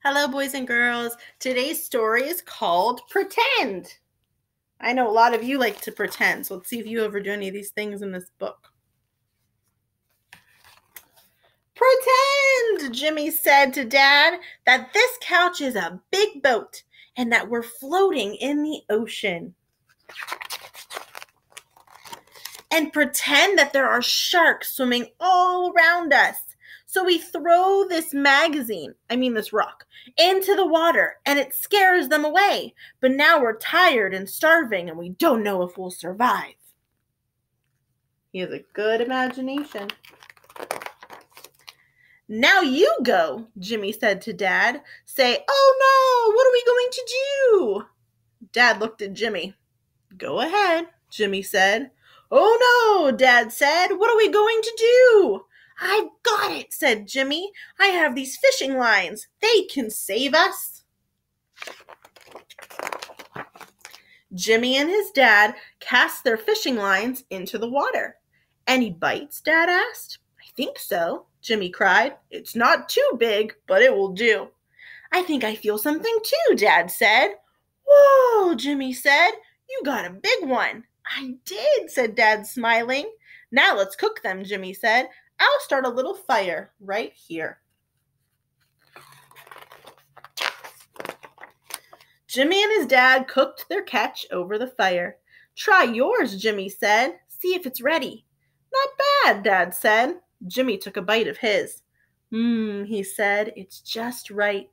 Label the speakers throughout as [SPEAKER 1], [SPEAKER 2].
[SPEAKER 1] Hello, boys and girls. Today's story is called Pretend. I know a lot of you like to pretend, so let's see if you ever do any of these things in this book. Pretend, Jimmy said to Dad, that this couch is a big boat and that we're floating in the ocean. And pretend that there are sharks swimming all around us. So we throw this rock, into the water and it scares them away. But now we're tired and starving and we don't know if we'll survive. He has a good imagination. Now you go, Jimmy said to Dad. Say, oh no, what are we going to do? Dad looked at Jimmy. Go ahead, Jimmy said. Oh no, Dad said. What are we going to do? I've got it, said Jimmy. I have these fishing lines. They can save us. Jimmy and his dad cast their fishing lines into the water. Any bites? Dad asked. I think so, Jimmy cried. It's not too big, but it will do. I think I feel something too, Dad said. Whoa, Jimmy said. You got a big one. I did, said Dad, smiling. Now let's cook them, Jimmy said. I'll start a little fire right here. Jimmy and his dad cooked their catch over the fire. Try yours, Jimmy said. See if it's ready. Not bad, Dad said. Jimmy took a bite of his. He said, it's just right.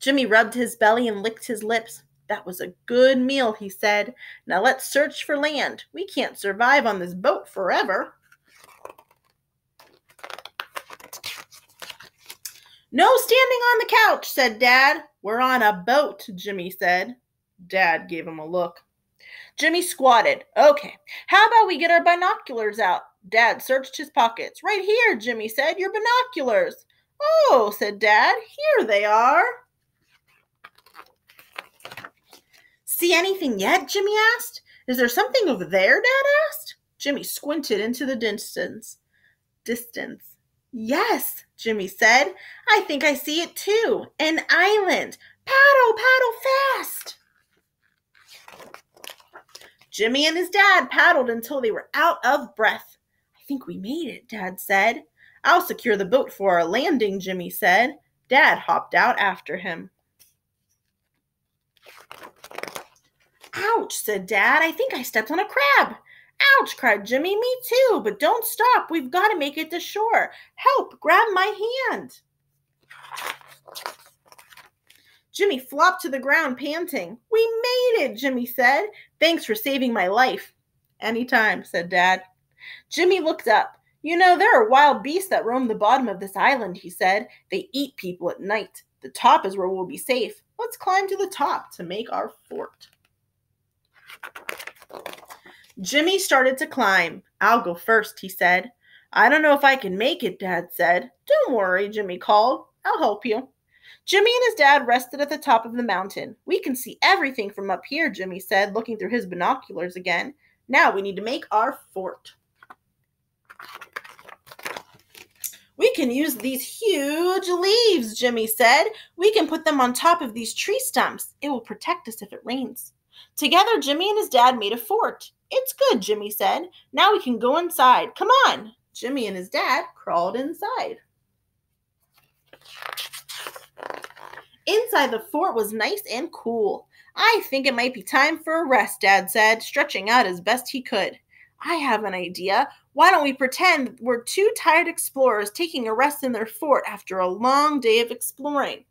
[SPEAKER 1] Jimmy rubbed his belly and licked his lips. That was a good meal, he said. Now let's search for land. We can't survive on this boat forever. No standing on the couch, said Dad. We're on a boat, Jimmy said. Dad gave him a look. Jimmy squatted. Okay, how about we get our binoculars out? Dad searched his pockets. Right here, Jimmy said, your binoculars. Oh, said Dad, here they are. See anything yet? Jimmy asked. Is there something over there? Dad asked. Jimmy squinted into the distance. Yes, Jimmy said. I think I see it too. An island. Paddle, paddle fast. Jimmy and his dad paddled until they were out of breath. I think we made it, Dad said. I'll secure the boat for our landing, Jimmy said. Dad hopped out after him. Ouch, said Dad. I think I stepped on a crab. Ouch, cried Jimmy. Me too, but don't stop. We've got to make it to shore. Help, grab my hand. Jimmy flopped to the ground, panting. We made it, Jimmy said. Thanks for saving my life. Anytime, said Dad. Jimmy looked up. You know, there are wild beasts that roam the bottom of this island, he said. They eat people at night. The top is where we'll be safe. Let's climb to the top to make our fort. Jimmy started to climb. I'll go first, he said. I don't know if I can make it, Dad said. Don't worry, Jimmy called. I'll help you. Jimmy and his dad rested at the top of the mountain. We can see everything from up here, Jimmy said, looking through his binoculars again. Now we need to make our fort. We can use these huge leaves, Jimmy said. We can put them on top of these tree stumps. It will protect us if it rains. Together, Jimmy and his dad made a fort. It's good, Jimmy said. Now we can go inside. Come on. Jimmy and his dad crawled inside. Inside the fort was nice and cool. I think it might be time for a rest, Dad said, stretching out as best he could. I have an idea. Why don't we pretend we're two tired explorers taking a rest in their fort after a long day of exploring?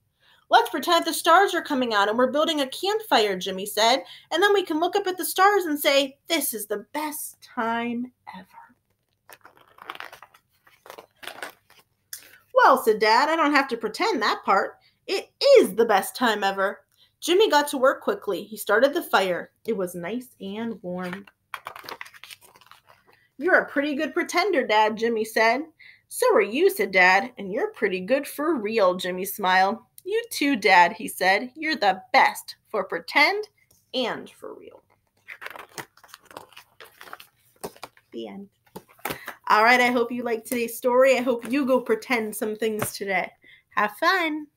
[SPEAKER 1] Let's pretend the stars are coming out and we're building a campfire, Jimmy said, and then we can look up at the stars and say, this is the best time ever. Well, said Dad, I don't have to pretend that part. It is the best time ever. Jimmy got to work quickly. He started the fire. It was nice and warm. You're a pretty good pretender, Dad, Jimmy said. So are you, said Dad, and you're pretty good for real, Jimmy smiled. You too, Dad, he said. You're the best for pretend and for real. The end. All right, I hope you liked today's story. I hope you go pretend some things today. Have fun.